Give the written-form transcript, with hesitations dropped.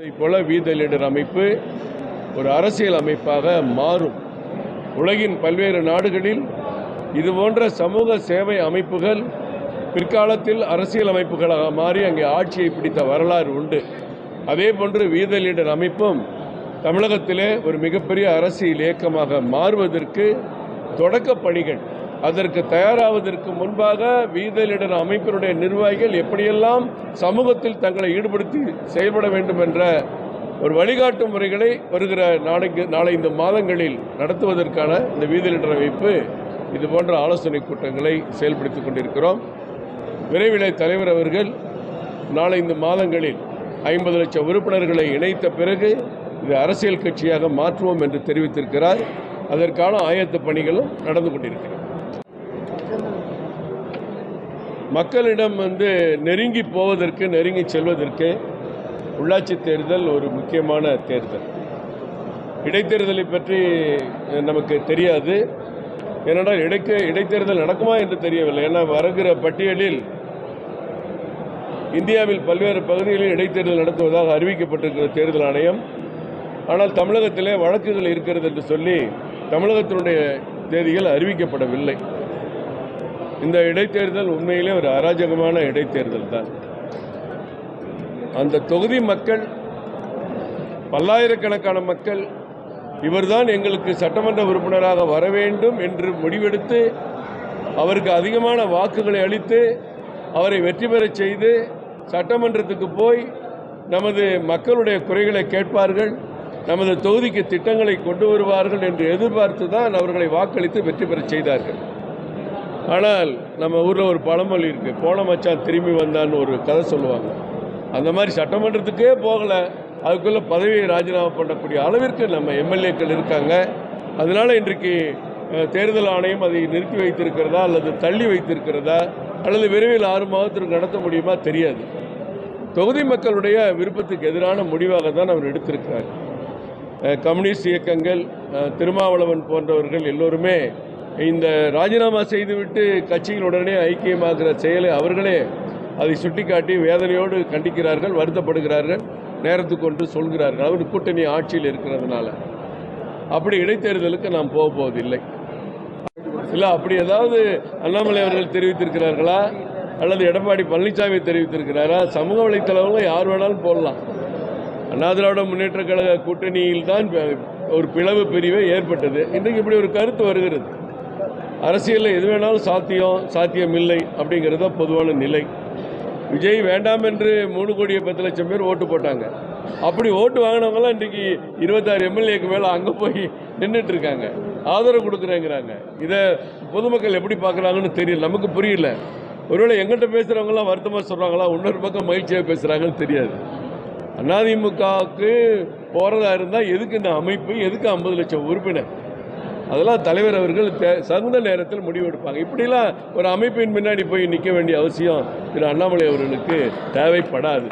போல வீத லீடர் அமைப்பு ஒரு அரசியல் அமைப்பாக மாறும். உலகின் பல்வேறு நாடுகளில் இதுபோன்ற சமூக சேவை அமைப்புகள் பிற்காலத்தில் அரசியல் அமைப்புகளாக மாறி அங்கே ஆட்சியை பிடித்த வரலாறு உண்டு. அதே போன்று வீத லீடர் அமைப்பும் தமிழகத்திலே ஒரு மிகப்பெரிய அரசியல் இயக்கமாக மாறுவதற்கு தொடக்க பணிகள், அதற்கு தயாராவதற்கு முன்பாக வீத லீடர் அமைப்பினுடைய நிர்வாகிகள் எப்படியெல்லாம் சமூகத்தில் தங்களை ஈடுபடுத்தி செயல்பட வேண்டும் என்ற ஒரு வழிகாட்டு முறைகளை வருகிற நாளை மாதங்களில் நடத்துவதற்கான இந்த வீத லீடர் அமைப்பு இது போன்ற ஆலோசனை கூட்டங்களை செயல்படுத்திக் கொண்டிருக்கிறோம். விரைவில் தலைவர் அவர்கள் நாளை மாதங்களில் 50 லட்சம் உறுப்பினர்களை இணைத்த பிறகு இது அரசியல் கட்சியாக மாற்றுவோம் என்று தெரிவித்திருக்கிறார். அதற்கான ஆயத்த பணிகளும் நடந்து கொண்டிருக்கிறது. மக்களிடம் நெருங்கி போவதற்கு, நெருங்கி செல்வதற்கு உள்ளாட்சி தேர்தல் ஒரு முக்கியமான தேர்தல். இடைத்தேர்தலை பற்றி நமக்கு தெரியாது. ஏனென்றால் இடைத்தேர்தல் நடக்குமா என்று தெரியவில்லை. ஏன்னா வருகிற பட்டியலில் இந்தியாவில் பல்வேறு பகுதிகளில் இடைத்தேர்தல் நடத்துவதாக அறிவிக்கப்பட்டிருக்கிற தேர்தல் ஆணையம். ஆனால் தமிழகத்திலே வழக்குகள் இருக்கிறது என்று சொல்லி தமிழகத்தினுடைய தேதிகள் அறிவிக்கப்படவில்லை. இந்த இடைத்தேர்தல் உண்மையிலே ஒரு அராஜகமான இடைத்தேர்தல் தான். அந்த தொகுதி மக்கள், பல்லாயிரக்கணக்கான மக்கள், இவர்தான் எங்களுக்கு சட்டமன்ற உறுப்பினராக வர வேண்டும் என்று முடிவெடுத்து அவருக்கு அதிகமான வாக்குகளை அளித்து அவரை வெற்றி பெறச் செய்து சட்டமன்றத்துக்கு போய் நமது மக்களுடைய குறைகளை கேட்பார்கள், நமது தொகுதிக்கு திட்டங்களை கொண்டு வருவார்கள் என்று எதிர்பார்த்து தான் அவர்களை வாக்களித்து வெற்றி பெறச் செய்தார்கள். ஆனால் நம்ம ஊரில் ஒரு பழமொழி இருக்குது, போன மச்சான் திரும்பி வந்தான்னு ஒரு கதை சொல்லுவாங்க. அந்த மாதிரி சட்டமன்றத்துக்கே போகலை, அதுக்குள்ளே பதவியை ராஜினாமா பண்ணக்கூடிய அளவிற்கு நம்ம எம்எல்ஏக்கள் இருக்காங்க. அதனால் இன்றைக்கு தேர்தல் ஆணையம் அதை நிறுத்தி வைத்திருக்கிறதா அல்லது தள்ளி வைத்திருக்கிறதா அல்லது விரைவில் 6 மாதத்திற்கு நடத்த முடியுமா தெரியாது. தொகுதி மக்களுடைய விருப்பத்துக்கு எதிரான முடிவாக தான் அவர் எடுத்திருக்கிறார். கம்யூனிஸ்ட் இயக்கங்கள், திருமாவளவன் போன்றவர்கள் எல்லோருமே இந்த ராஜினாமா செய்துவிட்டு கட்சியில் உடனே ஐக்கியமாகிற செயலை அவர்களே அதை சுட்டிக்காட்டி வேதனையோடு கண்டிக்கிறார்கள், வருத்தப்படுகிறார்கள், நேரத்துக்கு ஒன்று சொல்கிறார்கள். அவர் கூட்டணி ஆட்சியில் இருக்கிறதுனால அப்படி இடைத்தேர்தலுக்கு நாம் போவதில்லை. இல்லை, அப்படி ஏதாவது அண்ணாமலை அவர்கள் தெரிவித்திருக்கிறார்களா அல்லது எடப்பாடி பழனிசாமி தெரிவித்திருக்கிறாரா? சமூக வலைத்தளங்களில் யார் வேணாலும் போடலாம். அண்ணா திராவிட முன்னேற்ற கழக கூட்டணியில் தான் ஒரு பிளவு பிரிவே ஏற்பட்டது. இன்றைக்கு இப்படி ஒரு கருத்து வருகிறது. அரசியலில் எது வேணாலும் சாத்தியமில்லை அப்படிங்கிறது தான் பொதுவான நிலை. விஜய் வேண்டாம் என்று 3 கோடியே 10 லட்சம் பேர் ஓட்டு போட்டாங்க. அப்படி ஓட்டு வாங்கினவங்களாம் இன்றைக்கி 26 எம்எல்ஏக்கு மேலே அங்கே போய் நின்றுட்டு இருக்காங்க, ஆதரவு கொடுக்குறேங்கிறாங்க. இதை பொதுமக்கள் எப்படி பார்க்குறாங்கன்னு தெரியல, நமக்கு புரியல. ஒருவேளை எங்கிட்ட பேசுகிறவங்களாம் வருத்தமாக சொல்கிறாங்களா, இன்னொரு பக்கம் மகிழ்ச்சியாக பேசுகிறாங்கன்னு தெரியாது. அதிமுகவுக்கு போகிறதா இருந்தால் எதுக்கு இந்த அமைப்பு, எதுக்கு 50 லட்சம் உறுப்பினர்? அதெல்லாம் தலைவர் அவர்கள் தகுந்த நேரத்தில் முடிவெடுப்பாங்க. இப்படிலாம் ஒரு அமைப்பின் முன்னாடி போய் நிற்க வேண்டிய அவசியம் திரு அண்ணாமலை அவர்களுக்கு தேவைப்படாது.